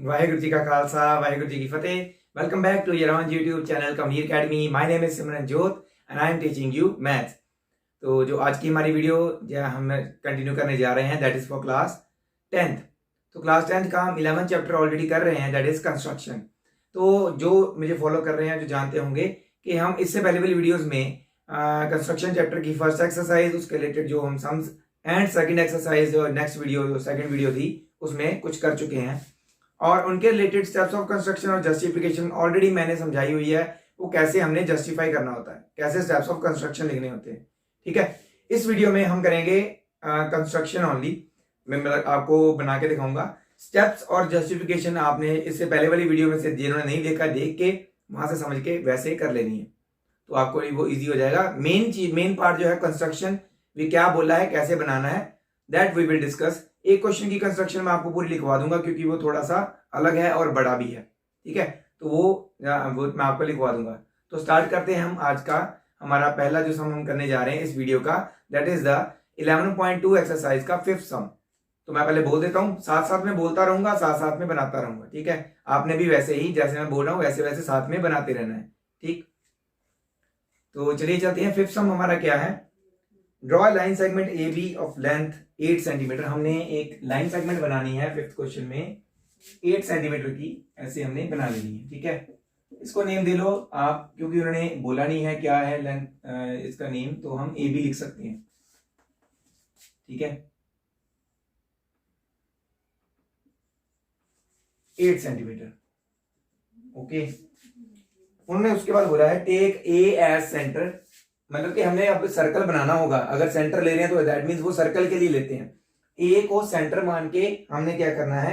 वाहेगुरु जी का खालसा वाहेगुरु जी की फतेह। Welcome back to your on YouTube channel Kamneer academy. My name is Simranjot and I am teaching you maths. तो जो आज की हमारी वीडियो जो हम कंटिन्यू करने जा रहे हैं that is for class 10th। तो क्लास 10th का हम 11th चैप्टर ऑलरेडी कर रहे हैं दैट इज कंस्ट्रक्शन। तो जो मुझे फॉलो कर रहे हैं जो जानते होंगे कि हम इससे पहले वाली वीडियोस में कंस्ट्रक्शन चैप्टर की फर्स्ट एक्सरसाइज उसके रिलेटेड जो हम सम्स एंड सेकंड एक्सरसाइज जो नेक्स्ट वीडियो जो सेकंड वीडियो थी उसमें कुछ कर चुके हैं और उनके रिलेटेड स्टेप्स ऑफ कंस्ट्रक्शन और जस्टिफिकेशन ऑलरेडी मैंने समझाई हुई है। वो कैसे हमने जस्टिफाई करना होता है, कैसे स्टेप्स ऑफ कंस्ट्रक्शन लिखने होते हैं। ठीक है, इस वीडियो में हम करेंगे कंस्ट्रक्शन ओनली। मैं आपको बना के दिखाऊंगा स्टेप्स और जस्टिफिकेशन। आपने इससे पहले वाली वीडियो में से जिन्होंने नहीं देखा देख के वहां से समझ के वैसे कर लेनी है, तो आपको वो इजी हो जाएगा। मेन पार्ट जो है कंस्ट्रक्शन, भी क्या बोला है कैसे बनाना है दैट वी विल डिस्कस। एक क्वेश्चन की कंस्ट्रक्शन मैं आपको पूरी लिखवा दूंगा क्योंकि वो थोड़ा सा अलग है और बड़ा भी है। ठीक है, तो वो मैं आपको लिखवा दूंगा। तो स्टार्ट करते हैं हम आज का हमारा पहला जो सम हम करने जा रहे हैं इस वीडियो का, दैट इज द 11.2 एक्सरसाइज का 5th सम। तो मैं पहले बोल देता हूं, साथ साथ में बोलता रहूंगा, साथ साथ में बनाता रहूंगा। ठीक है, आपने भी वैसे ही जैसे मैं बोल रहा हूं वैसे वैसे साथ में बनाते रहना है। ठीक, तो चलिए चलते हैं। 5th सम हमारा क्या है, draw line segment A B of length 8 centimetre. हमने एक लाइन सेगमेंट बनानी है 5th क्वेश्चन में 8 सेंटीमीटर की, ऐसे हमने बना लेनी है। ठीक है, इसको नेम दे लो आप, क्योंकि उन्होंने बोला नहीं है क्या है लेंथ इसका नेम, तो हम ए बी लिख सकते हैं। ठीक है, 8 सेंटीमीटर। ओके, उन्होंने उसके बाद बोला है टेक ए एज सेंटर, मतलब कि हमने अब सर्कल बनाना होगा। अगर सेंटर ले रहे हैं तो दैट मींस वो सर्कल के लिए लेते हैं। ए को सेंटर मान के हमने क्या करना है,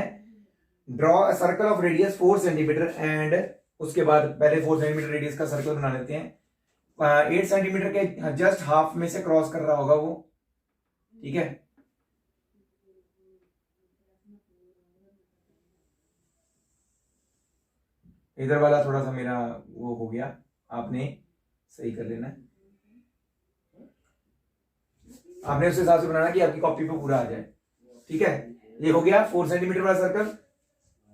draw a circle of radius 4 centimetre and उसके बाद पहले 4 सेंटीमीटर रेडियस का सर्कल बना लेते हैं। 8 सेंटीमीटर के जस्ट हाफ में से क्रॉस कर रहा होगा वो। ठीक है, इधर वाला थोड़ा सा मेरा वो हो गया, आपने सही कर लेना है। आपने उस हिसाब से बनाना कि आपकी कॉपी पे पूरा आ जाए। ठीक है, ये हो गया 4 सेंटीमीटर वाला सर्कल,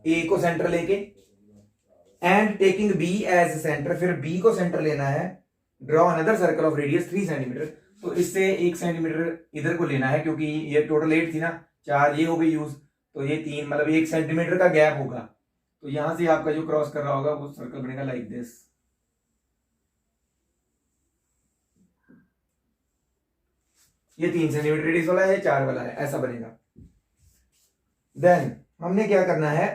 ए को सेंटर लेके and taking B as centre, फिर बी को सेंटर लेना है। Draw another circle of radius 3 centimetre, तो इससे 1 सेंटीमीटर इधर को लेना है क्योंकि ये टोटल 8 थी ना, 4 ये हो गई यूज, तो ये 3 मतलब 1 सेंटीमीटर का गैप होगा। तो यहां से आपका जो क्रॉस कर रहा होगा वो सर्कल बनेगा लाइक दिस। ये 3 सेंटीमीटर रेडियस वाला है, 4 वाला है, ऐसा बनेगा। देन हमने क्या करना है,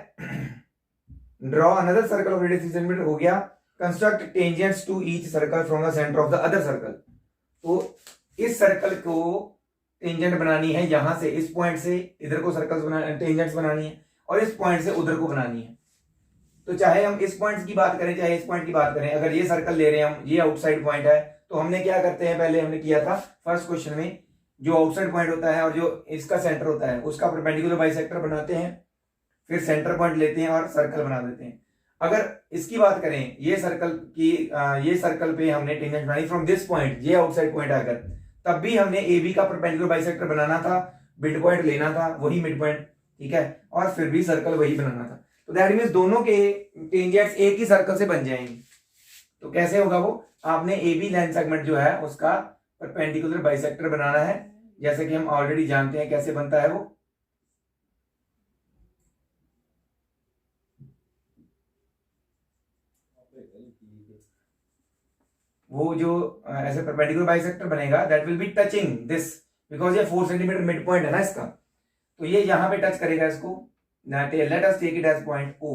draw another circle of radius 3 centimetre हो गया। Construct tangents to each circle from the centre of the other circle, तो इस सर्कल को टेंजेंट बनानी है, यहां से इस पॉइंट से इधर को सर्कल्स टेंजेंट्स बनानी है और इस पॉइंट से उधर को बनानी है। तो चाहे हम इस पॉइंट की बात करें चाहे इस पॉइंट की बात करें, अगर ये सर्कल ले रहे हैं हम, ये आउटसाइड पॉइंट है, तो हमने क्या करते हैं, पहले हमने किया था फर्स्ट क्वेश्चन में, जो आउटसाइड पॉइंट होता है और जो इसका सेंटर होता है उसका परपेंडिकुलर बाइसेक्टर बनाते हैं, फिर सेंटर पॉइंट लेते हैं और सर्कल बना देते हैं। अगर इसकी बात करें, ये सर्कल की ये सर्कल पे हमने टेंजेंट बनाई फ्रॉम दिस पॉइंट, ये आउटसाइड पॉइंट आकर, तब भी हमने ए बी का परपेंडिकुलर बाइसेक्टर बनाना था, मिड पॉइंट लेना था, वही मिड पॉइंट। ठीक है, और फिर भी सर्कल वही बनाना था। तो दैट मींस दोनों के टेंजेंट्स एक ही सर्कल से बन जाएंगे। तो कैसे होगा वो, आपने ए बी लाइन सेगमेंट जो है उसका परपेंडिकुलर बाइसेक्टर बनाना है, जैसे कि हम ऑलरेडी जानते हैं कैसे बनता है वो जो ऐसे परपेंडिकुलर बाइसेक्टर बनेगा that will be touching this, because ये 4 सेंटीमीटर मिड पॉइंट है ना इसका, तो ये यहां पे टच करेगा इसको। Let us take it as point O.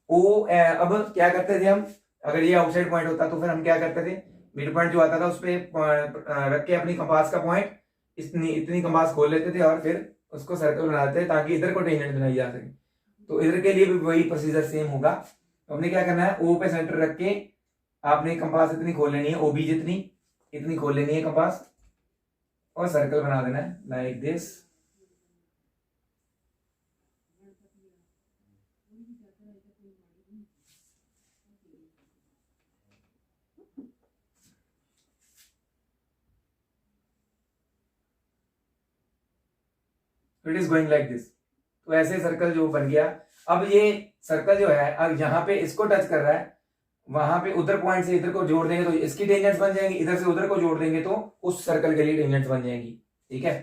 अब क्या करते थे हम, अगर ये आउटसाइड पॉइंट होता तो फिर हम क्या करते थे, मिड पॉइंट जो आता था उस पर रख के अपनी कंपास का पॉइंट इतनी कंपास खोल लेते थे और फिर उसको सर्कल बना देते ताकि इधर को टेंजेंट बनाई जा सके। तो इधर के लिए भी वही प्रोसीजर सेम होगा। तो हमने क्या करना है, ओ पे सेंटर रख के आपने कंपास इतनी खोल लेनी है, ओबी जितनी इतनी खोल लेनी है कंपास और सर्कल बना देना है like this. It is going like this. तो ऐसे सर्कल जो बन गया, अब ये सर्कल जो है अब यहाँ पे इसको टच कर रहा है, वहां पे उधर पॉइंट से इधर को जोड़ देंगे तो इसकी टेंजेंट्स बन जाएंगी, इधर से उधर को जोड़ देंगे तो उस सर्कल के लिए टेंजेंट्स बन जाएंगी। ठीक है,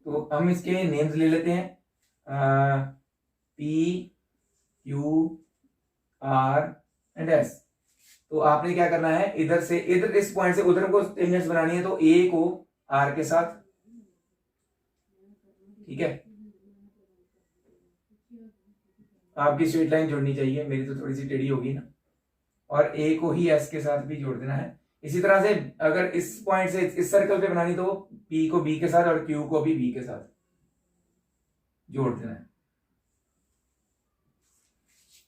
तो हम इसके नेम्स ले लेते हैं, P Q R and S. तो आपने क्या करना है, इधर से इधर इस पॉइंट से उधर को टेंजेंट्स बनानी है, तो ए को आर के साथ, ठीक है, आपकी स्ट्रेट लाइन जोड़नी चाहिए, मेरी तो थोड़ी सी टेढ़ी होगी ना, और ए को ही एस के साथ भी जोड़ देना है। इसी तरह से अगर इस पॉइंट से इस सर्कल पे बनानी तो पी को बी के साथ और क्यू को भी बी के साथ जोड़ देना है।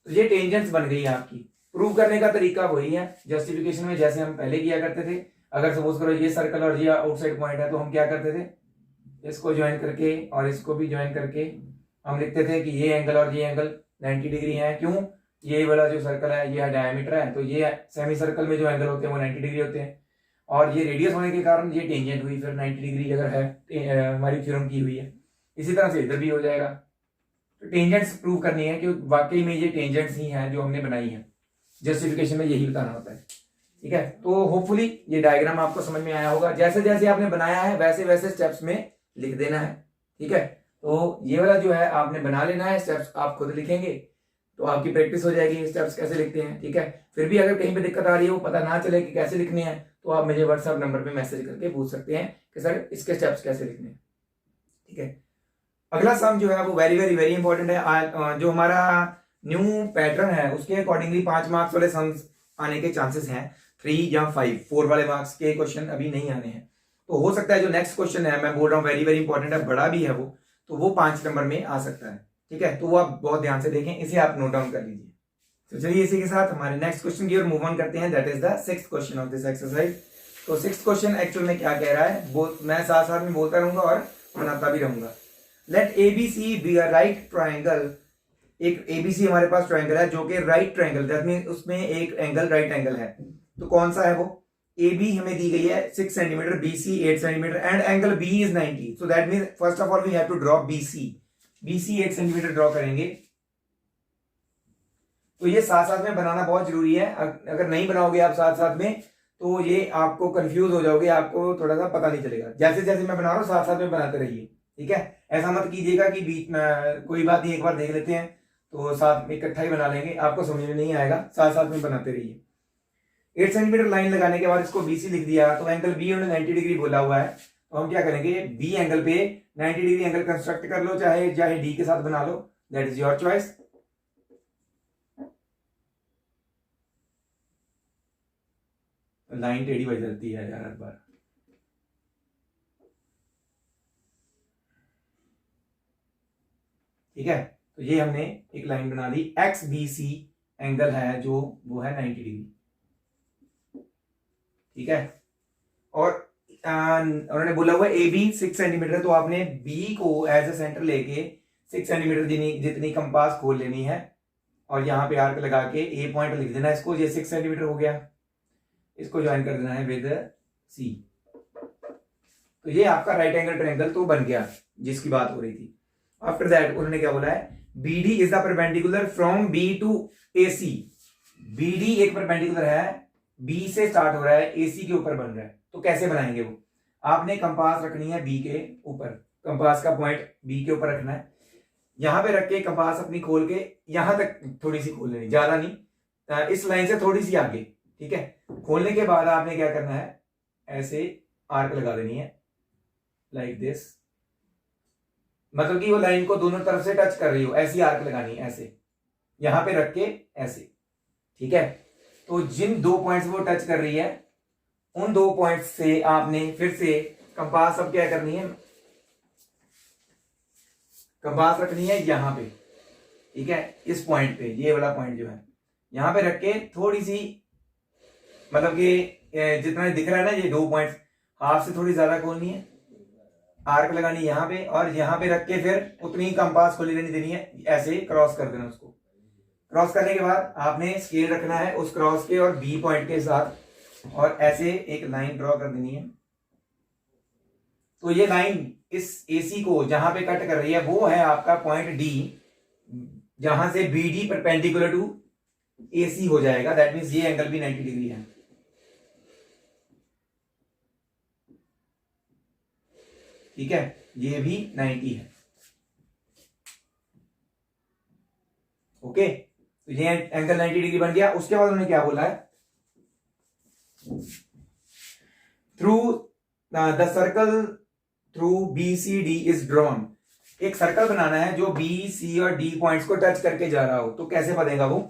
तो ये टेंजेंट्स बन गई है आपकी। प्रूव करने का तरीका वही है जस्टिफिकेशन में जैसे हम पहले किया करते थे। अगर सपोज करो ये सर्कल और ये आउटसाइड पॉइंट है तो हम क्या करते थे, इसको ज्वाइन करके और इसको भी ज्वाइन करके हम लिखते थे कि ये एंगल और ये एंगल 90 डिग्री है। क्यों, ये वाला जो सर्कल है ये डायमीटर है, तो ये सेमी सर्कल में जो एंगल होते हैं वो 90 डिग्री होते हैं, और ये रेडियस होने के कारण ये टेंजेंट हुई फिर 90 डिग्री अगर है हमारी थ्योरम की हुई है। इसी तरह से इधर भी हो जाएगा। तो टेंजेंट्स प्रूव करनी है कि वाकई में ये टेंजेंट्स ही हैं जो हमने बनाई है। जस्टिफिकेशन में यही बताना होता है। ठीक है, तो होपफुली ये डायग्राम आपको समझ में आया होगा। जैसे जैसे आपने बनाया है वैसे वैसे स्टेप्स में लिख देना है। ठीक है, तो ये वाला जो है आपने बना लेना है, स्टेप्स आप खुद लिखेंगे तो आपकी प्रैक्टिस हो जाएगी स्टेप्स कैसे लिखते हैं। ठीक है, फिर भी अगर कहीं पे दिक्कत आ रही है वो पता ना चले कि कैसे लिखने हैं तो आप मुझे व्हाट्सएप नंबर पे मैसेज करके पूछ सकते हैं कि सर इसके स्टेप्स कैसे लिखने हैं। ठीक है, अगला सम जो है वो वेरी वेरी वेरी इंपॉर्टेंट है। जो हमारा न्यू पैटर्न है उसके अकॉर्डिंगली 5 मार्क्स वाले सम्स आने के चांसेस हैं, 3 या 5, 4 वाले मार्क्स के क्वेश्चन अभी नहीं आने हैं। तो हो सकता है जो नेक्स्ट क्वेश्चन है, मैं बोल रहा हूँ वेरी वेरी इंपॉर्टेंट है, बड़ा भी है वो, तो वो 5 नंबर में आ सकता है। ठीक है, तो वो आप बहुत ध्यान से देखें, इसे आप नोट डाउन कर लीजिए। तो चलिए इसी के साथ हमारे नेक्स्ट क्वेश्चन की ओर मूव ऑन करते हैं, that is the 6th question of this exercise. तो 6th क्वेश्चन एक्चुअल में क्या कह रहा है, मैं साथ साथ में बोलता रहूंगा और बनाता भी रहूंगा। Let ABC be a right triangle. एक एबीसी हमारे पास ट्राइंगल है जो कि राइट ट्राइंगल, दैट मीन उसमें एक एंगल राइट एंगल है। तो कौन सा है वो, ए बी हमें दी गई है 6 centimetre, B C 8 centimetre and angle B is 90। So that mean first of all we have to draw B C. B C 8 centimetre draw करेंगे। तो ये साथ साथ में बनाना बहुत जरूरी है, अगर नहीं बनाओगे आप साथ साथ में तो ये आपको कंफ्यूज हो जाओगे, आपको थोड़ा सा पता नहीं चलेगा। जैसे जैसे मैं बना रहा हूँ साथ साथ में बनाते रहिए। ठीक है, ऐसा मत कीजिएगा कि बीच में कोई बात नहीं एक बार देख लेते हैं तो साथ में इकट्ठा ही बना लेंगे, आपको समझ में नहीं आएगा, साथ साथ में बनाते रहिए। 8 सेंटीमीटर लाइन लगाने के बाद इसको बीसी लिख दिया, तो एंगल बी उन्होंने 90 डिग्री बोला हुआ है, तो हम क्या करेंगे, बी एंगल पे 90 डिग्री एंगल कंस्ट्रक्ट कर लो, चाहे चाहे डी के साथ बना लो, that is your choice. Line टेढ़ी बज जाती है यार हर बार। ठीक है, तो ये हमने एक लाइन बना दी, एक्स बी सी एंगल है जो वो है 90 डिग्री। ठीक है, और उन्होंने बोला हुआ ए बी 6 सेंटीमीटर, तो आपने बी को एज ए सेंटर लेके 6 सेंटीमीटर जितनी कंपास खोल लेनी है और यहाँ पे आर्क लगा के ए पॉइंट लिख देना इसको, ये 6 सेंटीमीटर हो गया, इसको ज्वाइन कर देना है विद सी। तो ये आपका राइट एंगल ट्रायंगल तो बन गया जिसकी बात हो रही थी। आफ्टर दैट उन्होंने क्या बोला है, BD is the perpendicular from B to AC। BD एक परपेंडिकुलर है, B से स्टार्ट हो रहा है, AC के ऊपर बन रहा है। तो कैसे बनाएंगे वो, आपने कंपास रखनी है B के ऊपर, कंपास का पॉइंट B के ऊपर रखना है, यहां पे रख के कंपास अपनी खोल के यहां तक थोड़ी सी खोल लेनी, ज्यादा नहीं, इस लाइन से थोड़ी सी आगे। ठीक है, खोलने के बाद आपने क्या करना है, ऐसे आर्क लगा देनी है लाइक दिस, मतलब कि वो लाइन को दोनों तरफ से टच कर रही हो, ऐसी आर्क लगानी है, ऐसे यहां पे रख के ऐसे। ठीक है, तो जिन 2 पॉइंट्स वो टच कर रही है उन 2 पॉइंट्स से आपने फिर से कंपास अब क्या करनी है, कंपास रखनी है यहां पे। ठीक है, इस पॉइंट पे, ये वाला पॉइंट जो है यहां पे रख के थोड़ी सी, मतलब कि जितना दिख रहा है ना ये 2 पॉइंट्स, हाफ से थोड़ी ज्यादा खोलनी है, आर्क लगानी यहां पे और यहां पे रख के फिर उतनी कंपास खोली रहनी देनी है, ऐसे क्रॉस कर देना उसको। क्रॉस करने के बाद आपने स्केल रखना है उस क्रॉस के और बी पॉइंट के साथ और ऐसे एक लाइन ड्रॉ कर देनी है। तो ये लाइन इस AC को जहां पे कट कर रही है वो है आपका पॉइंट D, जहां से बी डी परपेंडिकुलर टू ए सी हो जाएगा, दैट मीन्स ये एंगल भी 90 डिग्री है। ठीक है, ये भी 90 है। ओके, तो ये एंगल 90 डिग्री बन गया। उसके बाद उन्होंने क्या बोला है, through the circle through B C D is drawn. एक सर्कल बनाना है जो बी सी और डी पॉइंट्स को टच करके जा रहा हो। तो कैसे बनेगा वो,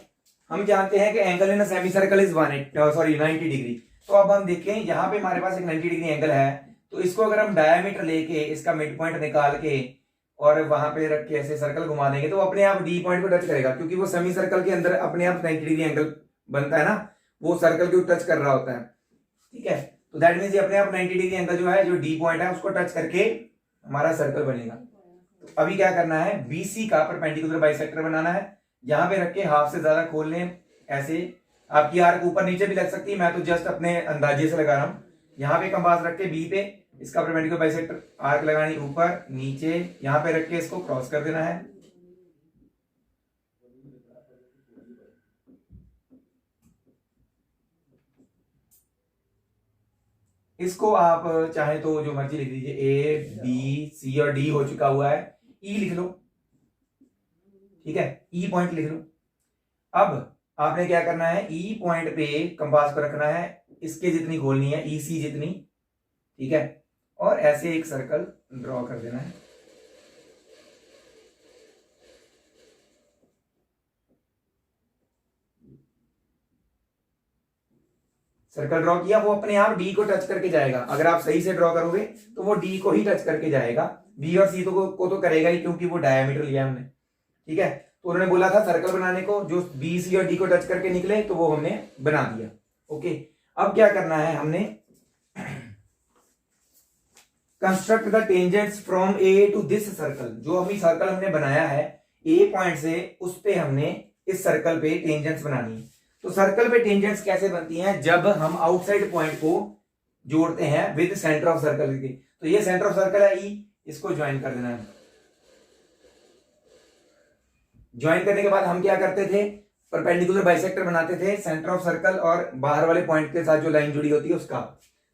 हम जानते हैं कि angle in semi circle is 90 degree. तो अब हम देखें, यहां पे हमारे पास एक 90 डिग्री एंगल है, तो इसको अगर हम डायमीटर लेके इसका मिड पॉइंट निकाल के और वहां पे रख के ऐसे सर्कल घुमा देंगे, तो अपने आप डी पॉइंट को टच करेगा, क्योंकि वो सेमी सर्कल के अंदर अपने आप 90 डिग्री एंगल बनता है ना, वो सर्कल को टच कर रहा होता है। ठीक है, तो दैट मीन्स ये अपने आप 90 डिग्री एंगल जो है, जो डी पॉइंट है उसको टच करके हमारा सर्कल बनेगा। तो अभी क्या करना है, बीसी का परपेंडिकुलर बाइसेक्टर बनाना है। यहां पे रख के हाफ से ज्यादा खोल लें, ऐसे आपकी आर्क ऊपर नीचे भी लग सकती है, मैं तो जस्ट अपने अंदाजे से लगा रहा हूं। यहाँ पे कंपास रख के बी पे इसका परपेंडिकुलर बाइसेक्टर आर्क लगानी, ऊपर नीचे, यहाँ पे रख के इसको क्रॉस कर देना है। इसको आप चाहे तो जो मर्जी लिख दीजिए, ए बी सी और डी हो चुका हुआ है, ई लिख लो। ठीक है, ई पॉइंट लिख लो। अब आपने क्या करना है, ई पॉइंट पे कंपास को रखना है, इसके जितनी खोलनी है, ई सी जितनी। ठीक है, और ऐसे एक सर्कल ड्रॉ कर देना है। सर्कल ड्रॉ किया, वो अपने आप डी को टच करके जाएगा। अगर आप सही से ड्रॉ करोगे तो वो डी को ही टच करके जाएगा, बी और सी को तो करेगा ही, क्योंकि वो डायमीटर लिया हमने। ठीक है, तो उन्होंने बोला था सर्कल बनाने को जो बी सी और डी को टच करके निकले, तो वो हमने बना दिया। ओके, अब क्या करना है, हमने construct the tangents from A to this circle. जो अभी सर्कल हमने बनाया है ए पॉइंट से, उस पे हमने इस सर्कल पे टेंजेंट्स बनानी है। तो सर्कल पे टेंजेंट्स कैसे बनती हैं, जब हम आउटसाइड पॉइंट को जोड़ते हैं विद सेंटर ऑफ सर्कल के। तो ये सेंटर ऑफ सर्कल है ई, इसको ज्वाइन कर देना है। ज्वाइन करने के बाद हम क्या करते थे, परपेंडिकुलर बाइसेक्टर बनाते थे सेंटर ऑफ सर्कल और बाहर वाले पॉइंट के साथ जो लाइन जुड़ी होती है उसका।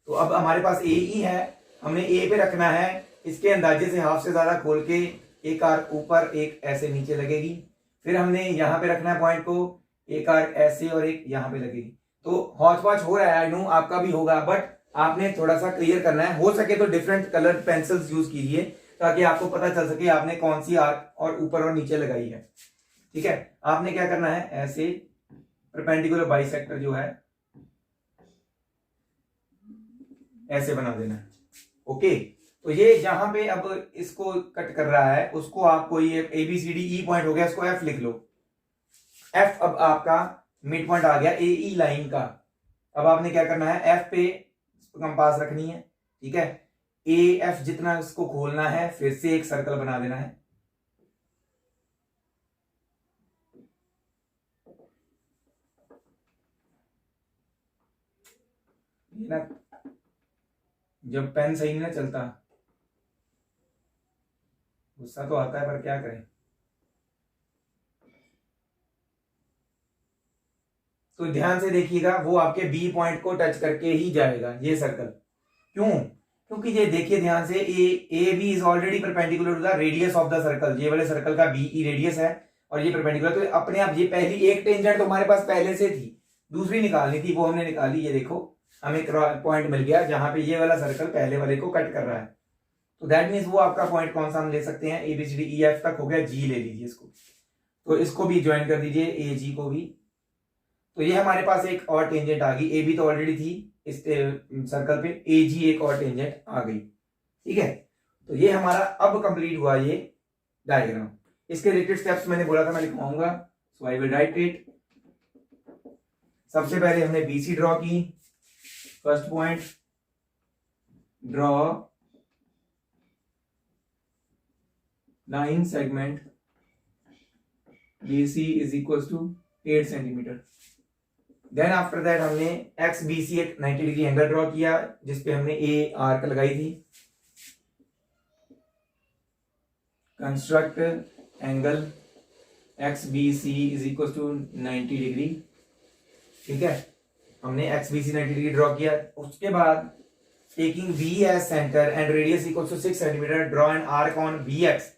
तो अब हमारे पास ए ई है, हमने ए पे रखना है, इसके अंदाजे से हाफ से ज्यादा खोल के एक आर्क ऊपर एक ऐसे नीचे लगेगी। फिर हमने यहां पे रखना है पॉइंट को, एक आर्क ऐसे और एक यहां पे लगेगी। तो हौच पौच हो रहा है, आई नो आपका भी होगा, बट आपने थोड़ा सा क्लियर करना है। हो सके तो डिफरेंट कलर पेंसिल्स यूज कीजिए, ताकि आपको पता चल सके आपने कौन सी आर्क और ऊपर और नीचे लगाई है। ठीक है, आपने क्या करना है, ऐसे परपेंडिकुलर बाइसेक्टर जो है ऐसे बना देना है। ओके, तो ये जहां पे अब इसको कट कर रहा है, उसको आप कोई A B C D E point हो गया, इसको एफ लिख लो। एफ अब आपका मिड पॉइंट आ गया ए ई लाइन का। अब आपने क्या करना है, एफ पे कंपास रखनी है। ठीक है, ए एफ जितना इसको खोलना है, फिर से एक सर्कल बना देना है। ना जब पेन सही नहीं ना चलता, गुस्सा तो आता है, पर क्या करें। तो ध्यान से देखिएगा, वो आपके बी पॉइंट को टच करके ही जाएगा ये सर्कल। क्यों, क्योंकि ये देखिए ध्यान से, A B is already perpendicular to the radius of the circle. ये वाले सर्कल का बी ई रेडियस है और ये परपेंडिकुलर, तो अपने आप ये पहली एक टेंजेंट तो हमारे पास पहले से थी, दूसरी निकालनी थी, वो हमने निकाली। ये देखो, हमें पॉइंट मिल गया जहां पे ये वाला सर्कल पहले वाले को कट कर रहा है। तो दैट मीन्स वो आपका पॉइंट कौन सा हम ले सकते हैं, A B C D E F तक हो गया, जी ले लीजिए इसको। तो इसको भी ज्वाइन कर दीजिए, ए जी को भी। तो ये हमारे पास एक और टेंजेंट आ गई, ए बी तो ऑलरेडी थी इस सर्कल पे, ए जी एक और टेंजेंट आ गई। ठीक है, तो ये हमारा अब कंप्लीट हुआ ये डायग्राम। इसके रिलेटेड स्टेप्स मैंने बोला था मैं लिखवाऊंगा, so I will write it. सबसे पहले हमने बीसी ड्रॉ की। First point, draw line segment BC is equal to 8 centimetre. Then after that हमने एक्स बी सी एक 90 डिग्री एंगल ड्रॉ किया, जिसपे हमने ए आर्क लगाई थी। Construct angle X B C is equal to 90 degree. ठीक है, हमने X B C 90 degree draw किया। उसके बाद taking B as centre and radius equal to 6 centimetre, draw an arc on B X,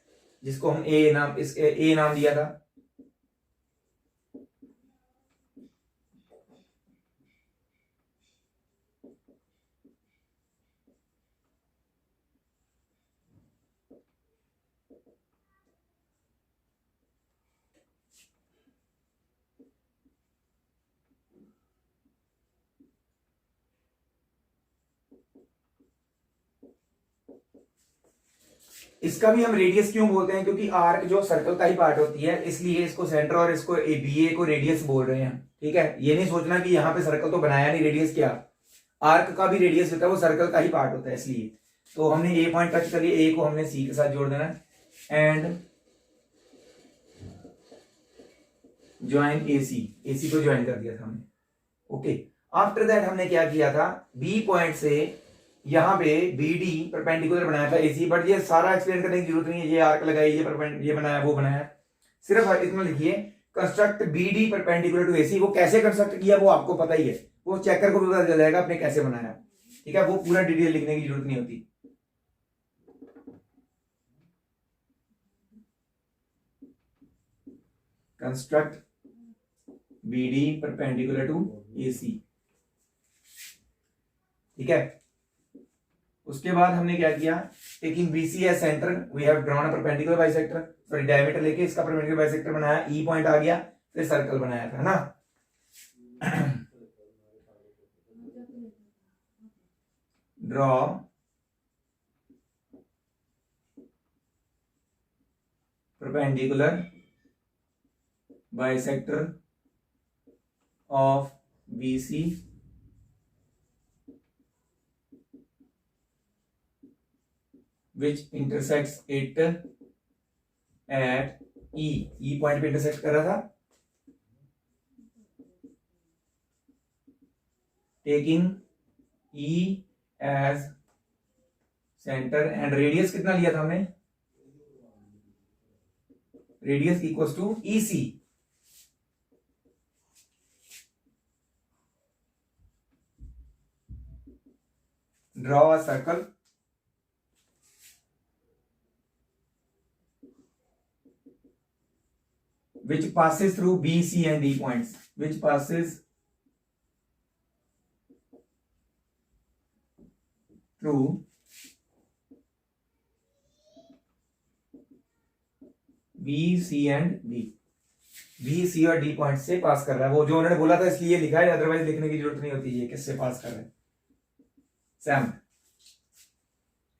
जिसको हम ए नाम दिया था। इसका भी हम रेडियस क्यों बोलते हैं, क्योंकि आर्क जो सर्कल का ही पार्ट होती है, इसलिए इसको सेंटर और इसको बी ए को रेडियस बोल रहे हैं। ठीक है, ये नहीं सोचना कि यहाँ पे सर्कल तो बनाया नहीं, रेडियस क्या, आर्क का भी रेडियस होता है, वो सर्कल का ही पार्ट होता है। इसलिए तो हमने ए पॉइंट टच कर लिया, ए को हमने सी के साथ जोड़ देना एंड ज्वाइन ए सी को ज्वाइन कर दिया था हमने। ओके, आफ्टर दैट हमने क्या किया था, बी पॉइंट से यहाँ पे बी डी परपेंडिकुलर बनाया था एसी, बट ये सारा एक्सप्लेन करने की जरूरत नहीं है, ये आर्क लगाई, ये बनाया, वो बनाया, सिर्फ इतना लिखिए construct B D perpendicular to AC. वो कैसे कंस्ट्रक्ट किया वो आपको पता ही है, वो चेकर को भी पता चल जाएगा आपने कैसे बनाया। ठीक है, वो पूरा डिटेल लिखने की जरूरत नहीं होती। Construct B D perpendicular to AC. ठीक है, उसके बाद हमने क्या किया, taking BC as centre we have drawn a perpendicular bisector, sorry diameter लेके इसका परपेंडिकुलर बाइसेक्टर बनाया, ई पॉइंट आ गया, फिर सर्कल बनाया था ना। Draw perpendicular bisector of BC which intersects it at E point पे इंटरसेक्ट कर रहा था। Taking E as centre and radius कितना लिया था हमने, radius equals to EC। Draw a circle which passes through B, C and D points, which passes through B, C and D, B, C और D point से पास कर रहा है, वो जो उन्होंने बोला था इसलिए लिखा है, अदरवाइज लिखने की जरूरत नहीं होती है किससे पास कर रहे हैं। सैम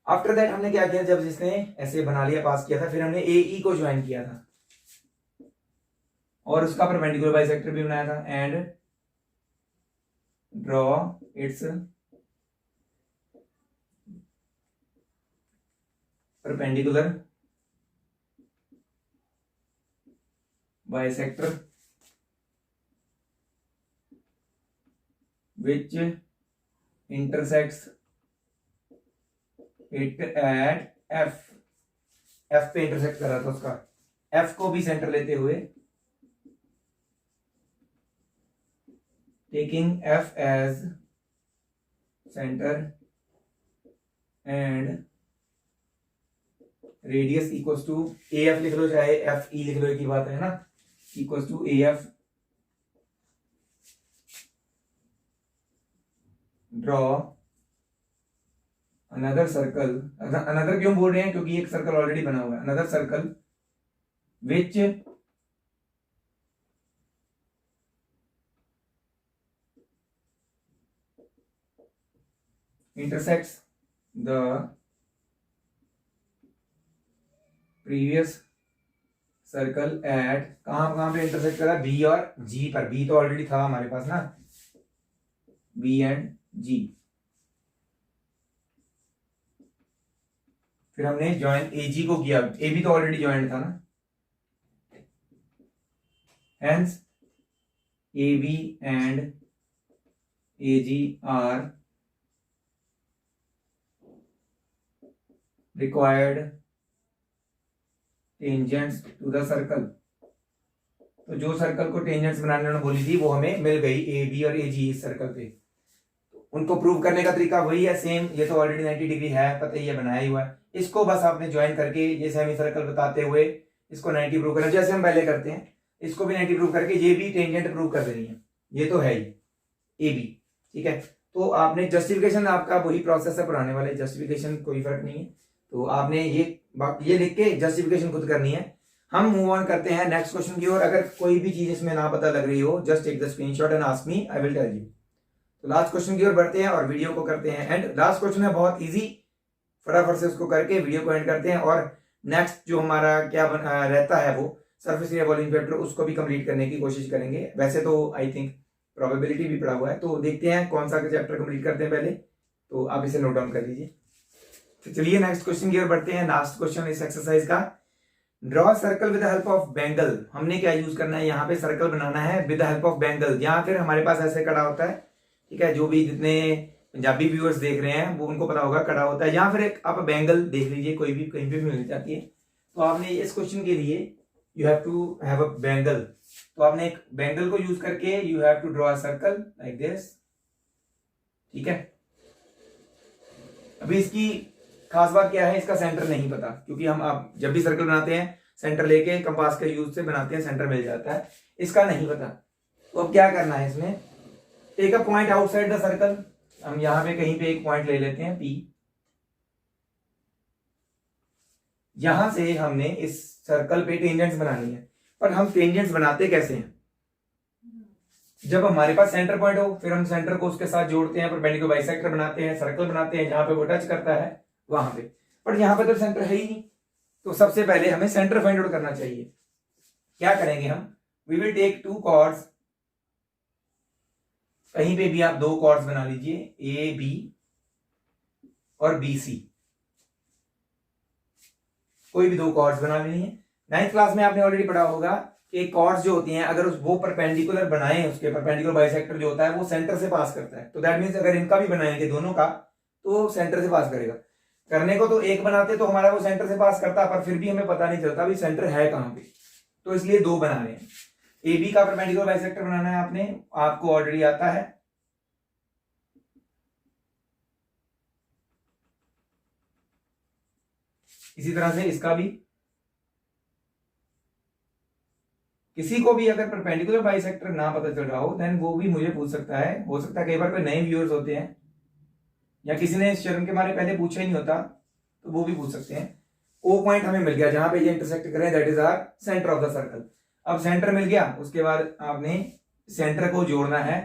आफ्टर दैट हमने क्या किया, जब जिसने ऐसे बना लिया, पास किया था, फिर हमने AE को ज्वाइन किया था और उसका परपेंडिकुलर बाइसेक्टर भी बनाया था and draw it's perpendicular bisector which intersects it at F पे इंटरसेक्ट कर रहा था उसका, F को भी सेंटर लेते हुए, taking F as center and radius equals to AF लिख लो चाहे FE लिख लो, एक ही बात है ना, equals to AF। Draw another circle, another क्यों बोल रहे हैं, क्योंकि एक सर्कल ऑलरेडी बना हुआ है, another circle which intersects the previous circle at, कहां पे इंटरसेक्ट करा, B और G पर, B तो ऑलरेडी था हमारे पास ना, B एंड G। फिर हमने ज्वाइन AG को किया, AB तो ऑलरेडी ज्वाइन था ना, hence AB and AG are required tangents to the circle। तो जो सर्कल को टेंजेंट्स बनाने उन्होंने बोली थी वो हमें मिल गई, ए बी और ए जी इस सर्कल पे। उनको प्रूव करने का तरीका वही है सेम, ये तो ऑलरेडी 90 डिग्री है, पता ही है, बनाया ही हुआ है। इसको बस आपने ज्वाइन करके ये सेमी सर्कल बताते हुए इसको 90 प्रूव करना, जैसे हम पहले करते हैं। इसको भी 90 प्रूव करके ये भी टेंजेंट प्रूव कर देनी है, ये तो है ही ए बी, ठीक है। तो आपने जस्टिफिकेशन, आपका वही प्रोसेस है पुराने वाले, जस्टिफिकेशन कोई फर्क नहीं है। तो आपने ये लिख के जस्टिफिकेशन खुद करनी है। हम मूव ऑन करते हैं नेक्स्ट क्वेश्चन की ओर। अगर कोई भी चीज इसमें ना पता लग रही हो, just take the screenshot and ask me, I will tell you. तो लास्ट क्वेश्चन की ओर बढ़ते हैं और वीडियो को करते हैं एंड। लास्ट क्वेश्चन है बहुत इजी, फटाफट से उसको करके वीडियो को एंड करते हैं और नेक्स्ट जो हमारा क्या रहता है वो सरफेस एरिया वॉल्यूम चैप्टर, उसको भी कंप्लीट करने की कोशिश करेंगे। वैसे तो आई थिंक प्रोबेबिलिटी भी पड़ा हुआ है, तो देखते हैं कौन सा चैप्टर कंप्लीट करते हैं पहले। तो आप इसे नोट डाउन कर लीजिए। तो चलिए नेक्स्ट क्वेश्चन की ओर बढ़ते हैं। लास्ट क्वेश्चन इस एक्सरसाइज का, draw circle with the help of bangle. हमने क्या यूज करना है, यहाँ पे सर्कल बनाना है with the help of bangle, या फिर हमारे पास ऐसे कड़ा होता है, ठीक है। जो भी जितने पंजाबी व्यूअर्स देख रहे हैं वो उनको पता होगा कड़ा होता है, या फिर एक आप बैंगल देख लीजिए, कोई भी कहीं पे भी मिल जाती है। तो आपने इस क्वेश्चन के लिए you have to have a bangle. तो आपने एक बैंगल को यूज करके you have to draw a circle like this, ठीक है। अभी इसकी खास बात क्या है, इसका सेंटर नहीं पता, क्योंकि हम आप जब भी सर्कल बनाते हैं सेंटर लेके कंपास के यूज से बनाते हैं, सेंटर मिल जाता है, इसका नहीं पता। तो अब क्या करना है इसमें, take a point outside the circle. हम यहां पे कहीं पे एक पॉइंट ले लेते हैं P। यहां से हमने इस सर्कल पे टेंजेंट्स बनानी है, पर हम टेंजेंट्स बनाते कैसे हैं, जब हमारे पास सेंटर पॉइंट हो, फिर हम सेंटर को उसके साथ जोड़ते हैं, परपेंडिकुलर बाइसेक्टर बनाते हैं, सर्कल बनाते हैं, जहां पे वो टच करता है वहां पे। पर यहां पे तो सेंटर है ही नहीं, तो सबसे पहले हमें सेंटर फाइंड आउट करना चाहिए। क्या करेंगे हम, we will take two chords, कहीं पे भी आप दो कॉर्ड्स बना लीजिए, ए बी और बी सी, कोई भी दो कॉर्ड्स बना लेनी है। 9th क्लास में आपने ऑलरेडी पढ़ा होगा कि कॉर्ड्स जो होती हैं अगर वो परपेंडिकुलर बनाएं, उसके परपेंडिकुलर बाइसेक्टर जो होता है वो सेंटर से पास करता है। तो दैट मींस अगर इनका भी बनाएंगे दोनों का तो सेंटर से पास करेगा। करने को तो एक बनाते तो हमारा वो सेंटर से पास करता, पर फिर भी हमें पता नहीं चलता भी सेंटर है कहां पे, तो इसलिए दो बना रहे हैं। ए बी का परपेंडिकुलर बाइसेक्टर बनाना है आपने, आपको ऑलरेडी आता है। इसी तरह से इसका भी, किसी को भी अगर परपेंडिकुलर बाइसेक्टर ना पता चल रहा हो देन वो भी मुझे पूछ सकता है। हो सकता है कई बार कोई नए व्यूअर्स होते हैं या किसी ने शर्म के मारे पहले पूछा ही नहीं होता, तो वो भी पूछ सकते हैं। ओ पॉइंट हमें मिल गया जहां पे ये इंटरसेक्ट करें, that is our centre of the circle. अब सेंटर मिल गया, उसके बाद आपने सेंटर को जोड़ना है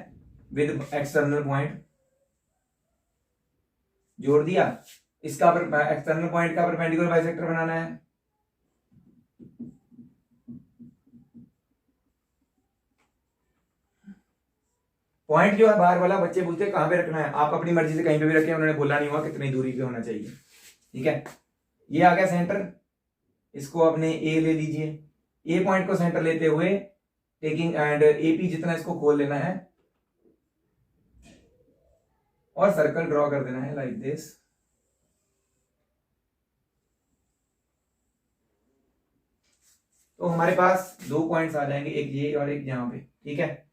विद एक्सटर्नल पॉइंट, जोड़ दिया। इसका एक्सटर्नल पॉइंट का परपेंडिकुलर बाइसेक्टर बनाना है। पॉइंट जो है बाहर वाला, बच्चे पूछते हैं कहां पे रखना है, आप अपनी मर्जी से कहीं पे भी रखें, उन्होंने बोला नहीं हुआ कितनी दूरी पे होना चाहिए, ठीक है। ये आ गया सेंटर, इसको अपने ए ले लीजिए, ए पॉइंट को सेंटर लेते हुए टेकिंग एंड एपी जितना इसको खोल लेना है और सर्कल ड्रॉ कर देना है लाइक दिस। तो हमारे पास दो पॉइंट्स आ जाएंगे, एक ये और एक यहां पे, ठीक है।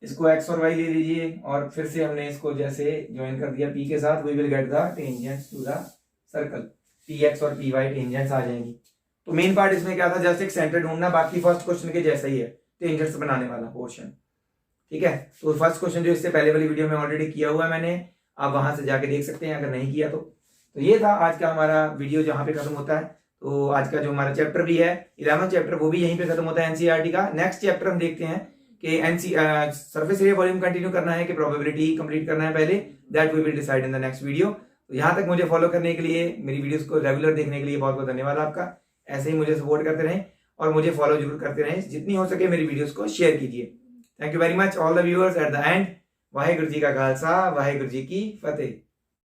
इसको एक्स और वाई ले लीजिए और फिर से हमने इसको जैसे ज्वाइन कर दिया पी के साथ, we will get the tangents to the circle, P X और पी वाई टेंजेंट्स आ जाएंगी। तो मेन पार्ट इसमें क्या था, जस्ट एक सेंटर ढूंढना, बाकी फर्स्ट क्वेश्चन के जैसा ही है, टेंजेंट्स बनाने वाला पोर्शन, ठीक है। तो फर्स्ट क्वेश्चन जो इससे पहले वाली वीडियो में ऑलरेडी किया हुआ है मैंने, आप वहां से जाके देख सकते हैं अगर नहीं किया तो ये था आज का हमारा वीडियो जहां पे खत्म होता है। तो आज का जो हमारा चैप्टर भी है 11वां चैप्टर, वो भी यहीं पे खत्म होता है एनसीईआरटी का। नेक्स्ट चैप्टर हम देखते हैं कि सरफेस एरिया वॉल्यूम कंटिन्यू करना है कि प्रोबेबिलिटी कंप्लीट करना है पहले, that we will decide in the next video. तो यहाँ तक मुझे फॉलो करने के लिए, मेरी वीडियोस को रेगुलर देखने के लिए बहुत बहुत धन्यवाद आपका। ऐसे ही मुझे सपोर्ट करते रहें और मुझे फॉलो जरूर करते रहें, जितनी हो सके मेरी वीडियोस को शेयर कीजिए। Thank you very much all the viewers. At the end, Waheguru ji का खालसा, वाहेगुरु जी की फतेह।